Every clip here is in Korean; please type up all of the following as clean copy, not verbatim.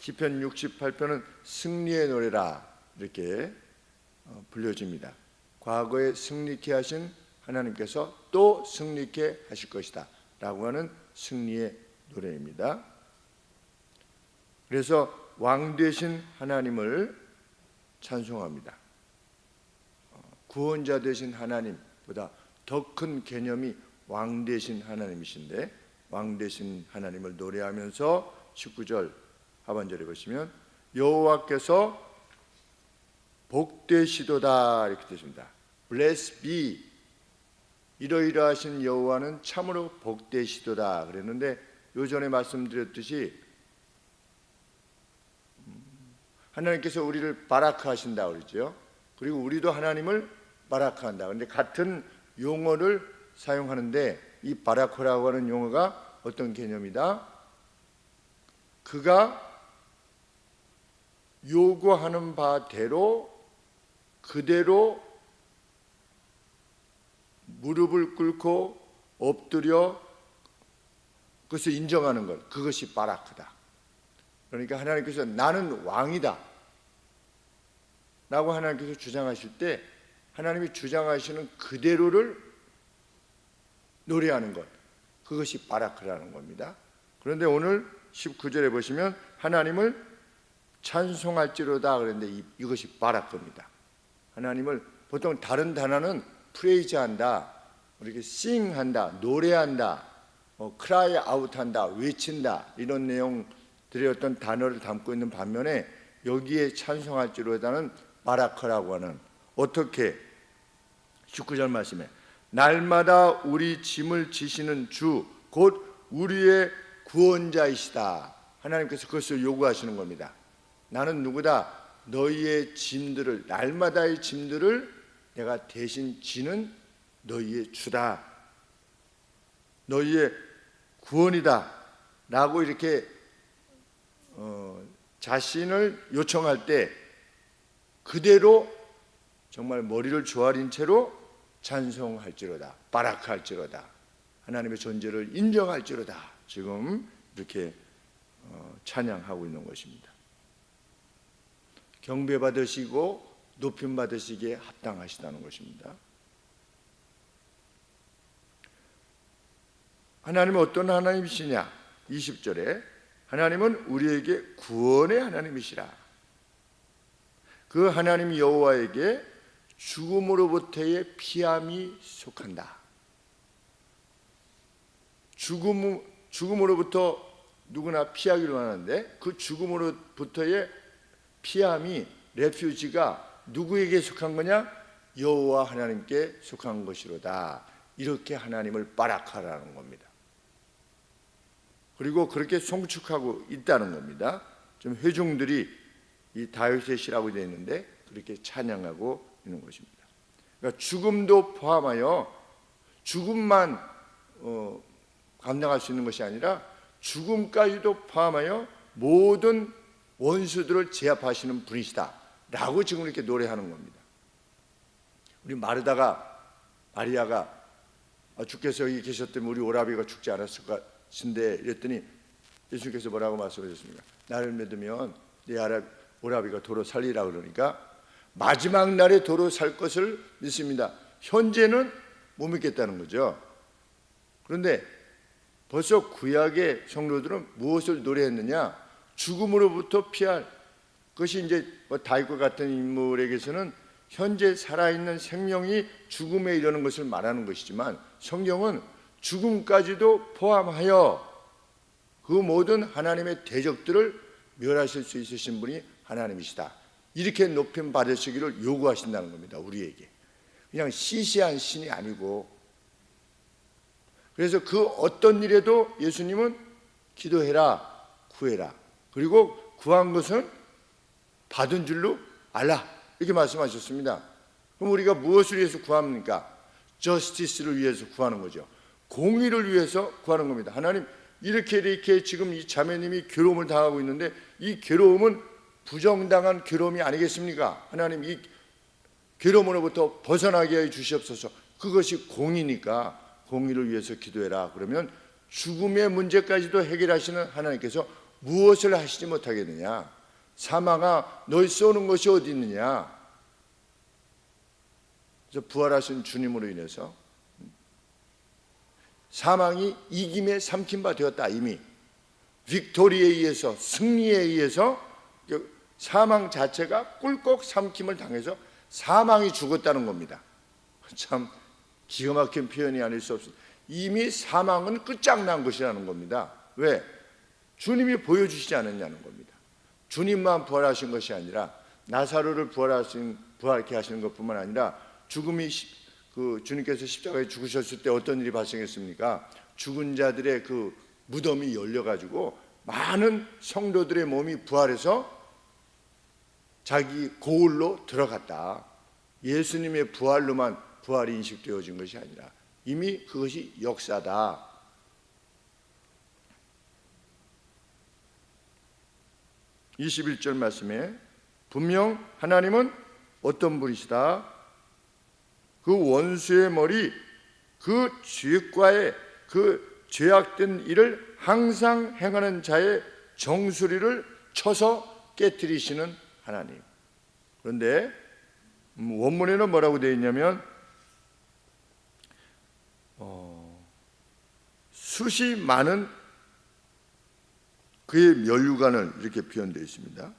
시편 68편은 승리의 노래라 이렇게 불려집니다. 과거에 승리케 하신 하나님께서 또 승리케 하실 것이다 라고 하는 승리의 노래입니다. 그래서 왕 되신 하나님을 찬송합니다. 구원자 되신 하나님보다 더 큰 개념이 왕 되신 하나님이신데, 왕 되신 하나님을 노래하면서 19절 하반절에 보시면 여호와께서 복되시도다 이렇게 되십니다. Blessed be, 이러이러하신 여호와는 참으로 복되시도다 그랬는데, 요전에 말씀드렸듯이 하나님께서 우리를 바라크하신다 그러죠. 그리고 우리도 하나님을 바라크한다. 그런데 같은 용어를 사용하는데, 이 바라크라고 하는 용어가 어떤 개념이다? 그가 요구하는 바대로 그대로 무릎을 꿇고 엎드려 그것을 인정하는 것, 그것이 바라크다. 그러니까 하나님께서 나는 왕이다 라고 하나님께서 주장하실 때, 하나님이 주장하시는 그대로를 노래하는 것, 그것이 바라크라는 겁니다. 그런데 오늘 19절에 보시면 하나님을 찬송할지로다 그랬는데, 이것이 바라크입니다. 하나님을 보통 다른 단어는 프레이즈한다, 이렇게 싱한다, 노래한다, 크라이 아웃한다, 외친다, 이런 내용들의 어떤 단어를 담고 있는 반면에, 여기에 찬송할지로다는 바라크라고 하는, 어떻게 19절 말씀에 날마다 우리 짐을 지시는 주 곧 우리의 구원자이시다. 하나님께서 그것을 요구하시는 겁니다. 나는 누구다? 너희의 짐들을, 날마다의 짐들을 내가 대신 지는 너희의 주다, 너희의 구원이다 라고 이렇게 자신을 요청할 때 그대로 정말 머리를 조아린 채로 찬송할지로다, 바라크할지로다, 하나님의 존재를 인정할지로다, 지금 이렇게 찬양하고 있는 것입니다. 경배받으시고 높임받으시기에 합당하시다는 것입니다. 하나님은 어떤 하나님이시냐? 20절에 하나님은 우리에게 구원의 하나님이시라. 그 하나님 여호와에게 죽음으로부터의 피함이 속한다. 죽음으로부터 누구나 피하기로 하는데, 그 죽음으로부터의 피함이, 레퓨지가 누구에게 속한 거냐? 여호와 하나님께 속한 것이로다. 이렇게 하나님을 바라크하라는 겁니다. 그리고 그렇게 송축하고 있다는 겁니다. 좀 회중들이 이 다윗의 시라고 되어 있는데 그렇게 찬양하고 있는 것입니다. 그러니까 죽음도 포함하여 죽음만 감당할 수 있는 것이 아니라 죽음까지도 포함하여 모든 원수들을 제압하시는 분이시다 라고 지금 이렇게 노래하는 겁니다. 우리 마리아가 주께서 여기 계셨다면 우리 오라비가 죽지 않았을 것인데 이랬더니, 예수님께서 뭐라고 말씀하셨습니까? 나를 믿으면 내 오라비가 도로 살리라 그러니까, 마지막 날에 도로 살 것을 믿습니다. 현재는 못 믿겠다는 거죠. 그런데 벌써 구약의 성도들은 무엇을 노래했느냐? 죽음으로부터 피할, 그것이 이제 다윗과 같은 인물에게서는 현재 살아있는 생명이 죽음에 이르는 것을 말하는 것이지만, 성경은 죽음까지도 포함하여 그 모든 하나님의 대적들을 멸하실 수 있으신 분이 하나님이시다, 이렇게 높임 받으시기를 요구하신다는 겁니다. 우리에게 그냥 시시한 신이 아니고. 그래서 그 어떤 일에도 예수님은 기도해라, 구해라, 그리고 구한 것은 받은 줄로 알라, 이렇게 말씀하셨습니다. 그럼 우리가 무엇을 위해서 구합니까? 저스티스를 위해서 구하는 거죠. 공의를 위해서 구하는 겁니다. 하나님, 이렇게 지금 이 자매님이 괴로움을 당하고 있는데, 이 괴로움은 부정당한 괴로움이 아니겠습니까? 하나님, 이 괴로움으로부터 벗어나게 해 주시옵소서. 그것이 공의니까 공의를 위해서 기도해라. 그러면 죽음의 문제까지도 해결하시는 하나님께서 무엇을 하시지 못하겠느냐? 사망아 너희 쏘는 것이 어디 있느냐? 그래서 부활하신 주님으로 인해서 사망이 이김에 삼킨 바 되었다. 이미 빅토리에 의해서, 승리에 의해서 사망 자체가 꿀꺽 삼킴을 당해서 사망이 죽었다는 겁니다. 참 기가 막힌 표현이 아닐 수 없습니다. 이미 사망은 끝장난 것이라는 겁니다. 왜? 주님이 보여주시지 않았냐는 겁니다. 주님만 부활하신 것이 아니라 나사로를 부활케 하시는 것뿐만 아니라 죽음이 주님께서 십자가에 죽으셨을 때 어떤 일이 발생했습니까? 죽은 자들의 그 무덤이 열려가지고 많은 성도들의 몸이 부활해서 자기 고을로 들어갔다. 예수님의 부활로만 부활이 인식되어진 것이 아니라 이미 그것이 역사다. (21절) 말씀에 분명 하나님은 어떤 분이시다? 그 원수의 머리, 그 죄과의 그 죄악된 일을 항상 행하는 자의 정수리를 쳐서 깨뜨리시는 하나님. 그런데 원문에는 뭐라고 되어 있냐면 숱이 많은 그의 면류관을 이렇게 표현되어 있습니다.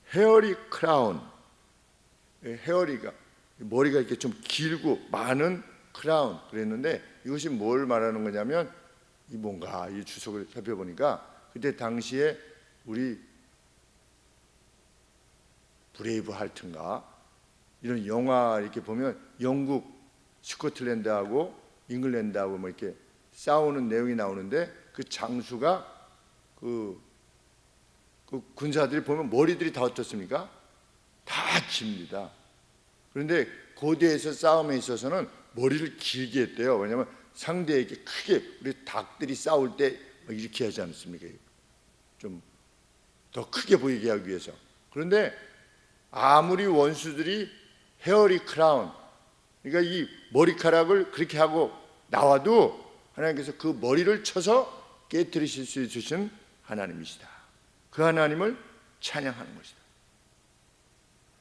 헤어리 크라운, 헤어리가 머리가 이렇게 좀 길고 많은 크라운 그랬는데 이것이 뭘 말하는 거냐면 이 뭔가 이 주석을 살펴보니까 그때 당시에 우리 브레이브 할튼가 이런 영화 이렇게 보면 영국 스코틀랜드하고 잉글랜드하고 뭐 이렇게 싸우는 내용이 나오는데 그 장수가 그 군사들이 보면 머리들이 다 어떻습니까? 다 깁니다. 그런데 고대에서 싸움에 있어서는 머리를 길게 했대요. 왜냐하면 상대에게 크게 우리 닭들이 싸울 때 이렇게 하지 않습니까? 좀 더 크게 보이게 하기 위해서. 그런데 아무리 원수들이 헤어리 크라운, 그러니까 이 머리카락을 그렇게 하고 나와도 하나님께서 그 머리를 쳐서 깨뜨리실 수 있으신 하나님이시다. 그 하나님을 찬양하는 것이다.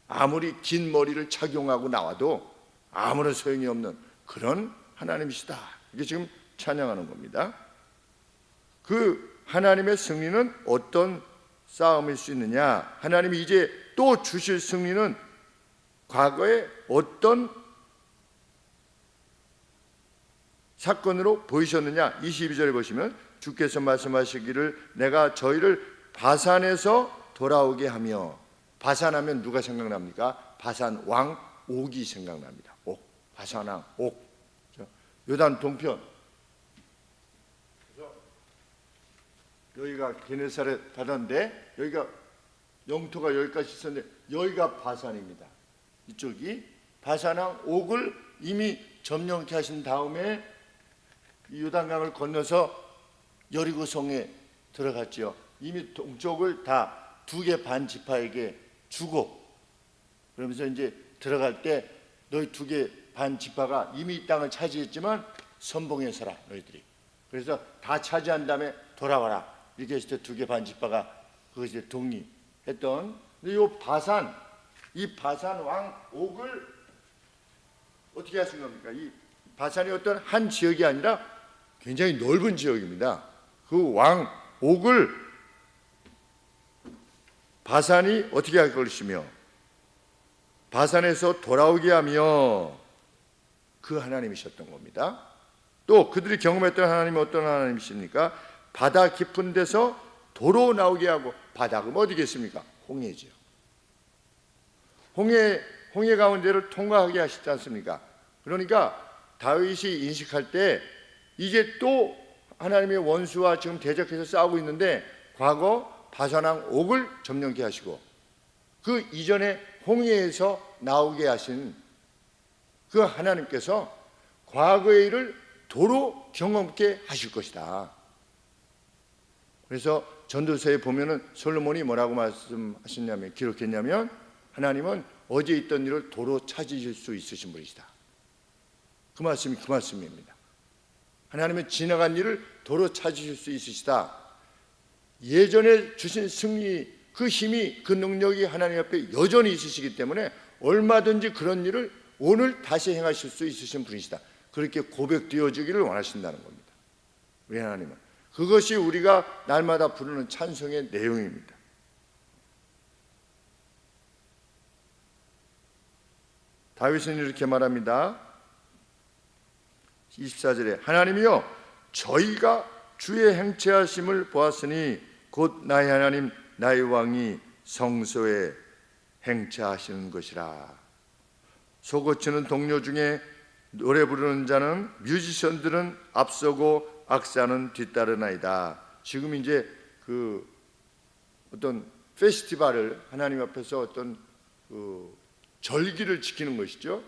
아무리 긴 머리를 착용하고 나와도 아무런 소용이 없는 그런 하나님이시다. 이게 지금 찬양하는 겁니다. 그 하나님의 승리는 어떤 싸움일 수 있느냐? 하나님이 이제 또 주실 승리는 과거에 어떤 사건으로 보이셨느냐? 22절에 보시면 주께서 말씀하시기를 내가 저희를 바산에서 돌아오게 하며, 바산하면 누가 생각납니까? 바산 왕 옥이 생각납니다. 옥, 바산 왕 옥. 요단 동편. 그래서 여기가 게네사렛 바다인데 여기가 영토가 여기까지 있었는데 여기가 바산입니다. 이쪽이 바산 왕 옥을 이미 점령케 하신 다음에 이 요단강을 건너서 여리고성에 들어갔지요. 이미 동쪽을 다 2개 반 지파에게 주고, 그러면서 이제 들어갈 때 너희 2개 반 지파가 이미 이 땅을 차지했지만 선봉해서라 너희들이. 그래서 다 차지한 다음에 돌아와라. 이렇게 했을 때 2개 반 지파가 그것이 독립했던. 근데 이 바산 왕 옥을 어떻게 하신 겁니까? 이 바산이 어떤 한 지역이 아니라 굉장히 넓은 지역입니다. 그 왕 옥을 바산이 어떻게 할 것이며 바산에서 돌아오게 하며 그 하나님이셨던 겁니다. 또 그들이 경험했던 하나님이 어떤 하나님이십니까? 바다 깊은 데서 도로 나오게 하고, 바다 그럼 어디겠습니까? 홍해지요. 홍해 가운데를 통과하게 하시지 않습니까? 그러니까 다윗이 인식할 때 이제 또 하나님의 원수와 지금 대적해서 싸우고 있는데 과거 바산왕 옥을 점령케 하시고 그 이전에 홍해에서 나오게 하신 그 하나님께서 과거의 일을 도로 경험케 하실 것이다. 그래서 전도서에 보면은 솔로몬이 뭐라고 말씀하셨냐면, 기록했냐면 하나님은 어제 있던 일을 도로 찾으실 수 있으신 분이시다. 그 말씀이 그 말씀입니다. 하나님은 지나간 일을 도로 찾으실 수 있으시다. 예전에 주신 승리, 그 힘이, 그 능력이 하나님 앞에 여전히 있으시기 때문에 얼마든지 그런 일을 오늘 다시 행하실 수 있으신 분이시다. 그렇게 고백되어지기를 원하신다는 겁니다. 우리 하나님은 그것이 우리가 날마다 부르는 찬송의 내용입니다. 다윗은 이렇게 말합니다. 24절에 하나님이여 저희가 주의 행체하심을 보았으니 곧 나의 하나님 나의 왕이 성소에 행체하시는 것이라. 소고치는 동료 중에 노래 부르는 자는 뮤지션들은 앞서고 악사는 뒤따르나이다. 지금 이제 그 어떤 페스티벌을 하나님 앞에서 어떤 그 절기를 지키는 것이죠.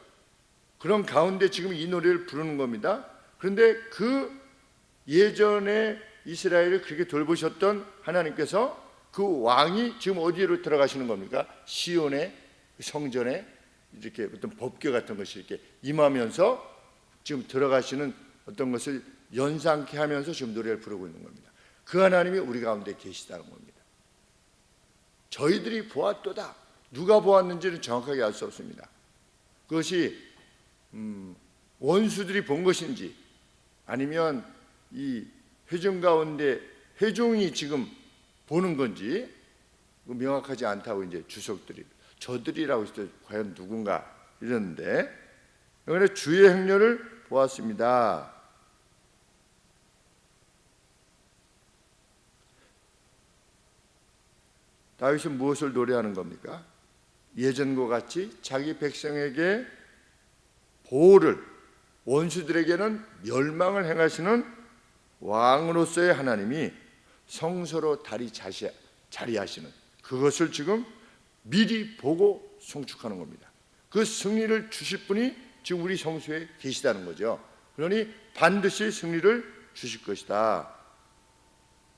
그런 가운데 지금 이 노래를 부르는 겁니다. 그런데 그 예전에 이스라엘을 그렇게 돌보셨던 하나님께서 그 왕이 지금 어디로 들어가시는 겁니까? 시온의 성전에 이렇게 어떤 법궤 같은 것이 이렇게 임하면서 지금 들어가시는 어떤 것을 연상케 하면서 지금 노래를 부르고 있는 겁니다. 그 하나님이 우리 가운데 계시다는 겁니다. 저희들이 보았도다. 누가 보았는지는 정확하게 알 수 없습니다. 그것이 원수들이 본 것인지 아니면 이 회중 가운데 회중이 지금 보는 건지 명확하지 않다고 이제 주석들이 저들이라고 했을 때 과연 누군가 이러는데 여기는 주의 행렬을 보았습니다. 다윗은 무엇을 노래하는 겁니까? 예전과 같이 자기 백성에게 보호를, 원수들에게는 멸망을 행하시는 왕으로서의 하나님이 성소로 자리하시는 그것을 지금 미리 보고 송축하는 겁니다. 그 승리를 주실 분이 지금 우리 성소에 계시다는 거죠. 그러니 반드시 승리를 주실 것이다.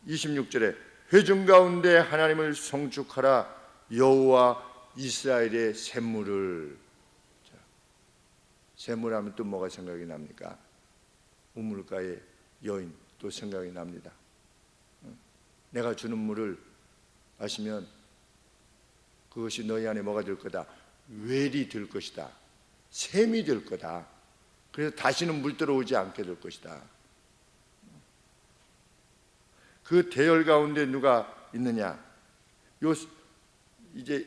26절에 회중 가운데 하나님을 송축하라. 여호와 이스라엘의 샘물을. 샘물하면 또 뭐가 생각이 납니까? 우물가의 여인 또 생각이 납니다. 내가 주는 물을 마시면 그것이 너희 안에 뭐가 될 거다? 웰이 될 것이다. 샘이 될 거다. 그래서 다시는 물 들어오지 않게 될 것이다. 그 대열 가운데 누가 있느냐? 이제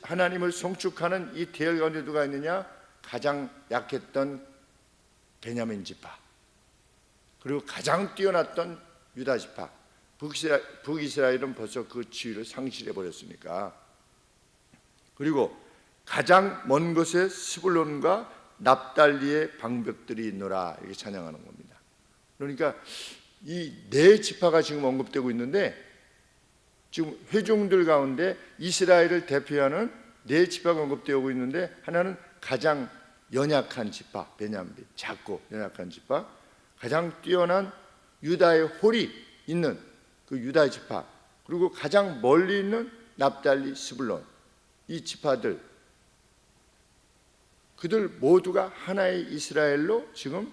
하나님을 송축하는 이 대열 가운데 누가 있느냐? 가장 약했던 베냐민 지파, 그리고 가장 뛰어났던 유다 지파. 북이스라엘은 벌써 그 지위를 상실해 버렸으니까. 그리고 가장 먼 곳에 스불론과 납달리의 방벽들이 있노라, 이렇게 찬양하는 겁니다. 그러니까 이 네 지파가 지금 언급되고 있는데 지금 회중들 가운데 이스라엘을 대표하는 네 지파가 언급되고 있는데 하나는 가장 연약한 지파 베냐민, 작고 연약한 지파, 가장 뛰어난 유다의 홀이 있는 그 유다 지파, 그리고 가장 멀리 있는 납달리, 스불론, 이 지파들, 그들 모두가 하나의 이스라엘로 지금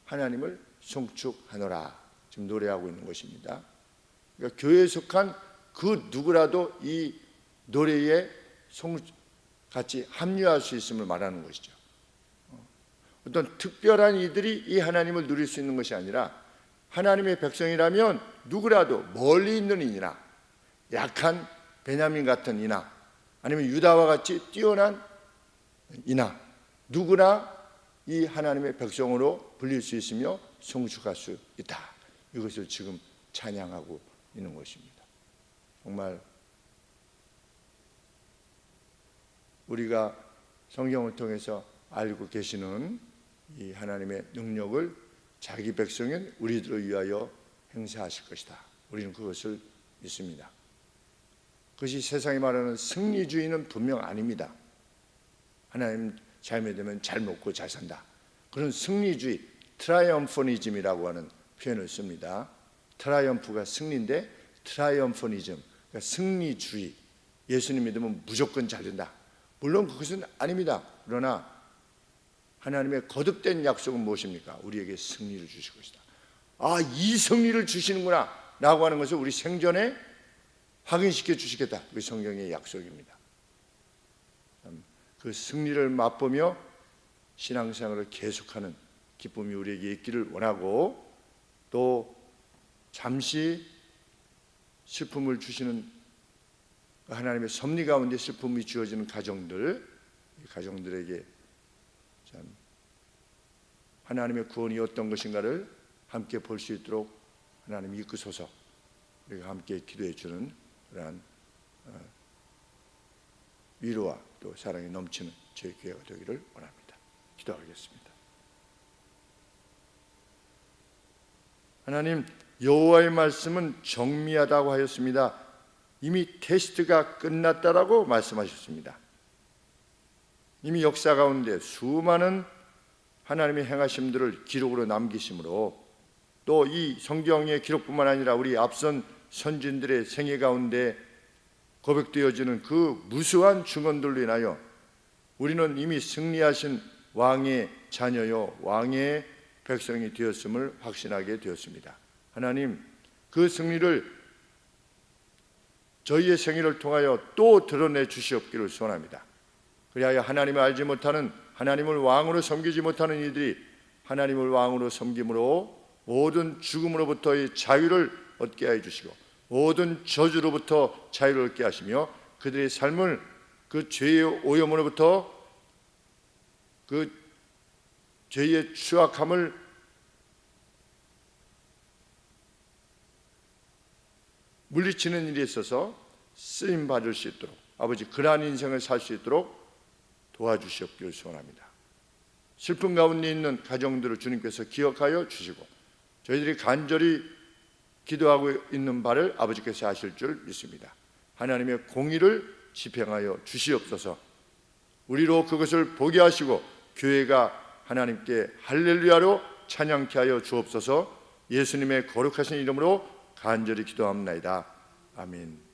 하나님을 송축하노라 지금 노래하고 있는 것입니다. 그러니까 교회에 속한 그 누구라도 이 노래에 같이 합류할 수 있음을 말하는 것이죠. 어떤 특별한 이들이 이 하나님을 누릴 수 있는 것이 아니라 하나님의 백성이라면 누구라도 멀리 있는 이나 약한 베냐민 같은 이나 아니면 유다와 같이 뛰어난 이나 누구나 이 하나님의 백성으로 불릴 수 있으며 송축할 수 있다. 이것을 지금 찬양하고 있는 것입니다. 정말 우리가 성경을 통해서 알고 계시는 이 하나님의 능력을 자기 백성인 우리들을 위하여 행사하실 것이다. 우리는 그것을 믿습니다. 그것이 세상이 말하는 승리주의는 분명 아닙니다. 하나님 잘 믿으면 잘 먹고 잘 산다. 그런 승리주의, 트라이엄퍼니즘이라고 하는 표현을 씁니다. 트라이엄프가 승리인데 트라이엄퍼니즘, 그러니까 승리주의. 예수님 믿으면 무조건 잘 된다. 물론 그것은 아닙니다. 그러나 하나님의 거듭된 약속은 무엇입니까? 우리에게 승리를 주실 것이다. 아, 이 승리를 주시는구나 라고 하는 것을 우리 생전에 확인시켜 주시겠다. 그 성경의 약속입니다. 그 승리를 맛보며 신앙생활을 계속하는 기쁨이 우리에게 있기를 원하고, 또 잠시 슬픔을 주시는 하나님의 섭리 가운데 슬픔이 주어지는 가정들, 이 가정들에게 참 하나님의 구원이 어떤 것인가를 함께 볼 수 있도록 하나님 이끄소서. 우리가 함께 기도해 주는 그러한 위로와 또 사랑이 넘치는 저희 교회가 되기를 원합니다. 기도하겠습니다. 하나님, 여호와의 말씀은 정미하다고 하였습니다. 이미 테스트가 끝났다라고 말씀하셨습니다. 이미 역사 가운데 수많은 하나님의 행하심들을 기록으로 남기심으로, 또 이 성경의 기록뿐만 아니라 우리 앞선 선진들의 생애 가운데 고백되어지는 그 무수한 증언들로 인하여 우리는 이미 승리하신 왕의 자녀요 왕의 백성이 되었음을 확신하게 되었습니다. 하나님, 그 승리를 저희의 생애를 통하여 또 드러내 주시옵기를 소원합니다. 그리하여 하나님을 알지 못하는, 하나님을 왕으로 섬기지 못하는 이들이 하나님을 왕으로 섬김으로 모든 죽음으로부터의 자유를 얻게 하여 주시고, 모든 저주로부터 자유를 얻게 하시며, 그들의 삶을 그 죄의 오염으로부터, 그 죄의 추악함을 물리치는 일에 있어서 쓰임 받을 수 있도록, 아버지, 그러한 인생을 살 수 있도록 도와주시옵기를 소원합니다. 슬픔 가운데 있는 가정들을 주님께서 기억하여 주시고, 저희들이 간절히 기도하고 있는 바를 아버지께서 아실 줄 믿습니다. 하나님의 공의를 집행하여 주시옵소서. 우리로 그것을 보게 하시고 교회가 하나님께 할렐루야로 찬양케 하여 주옵소서. 예수님의 거룩하신 이름으로 간절히 기도합니다. 아멘.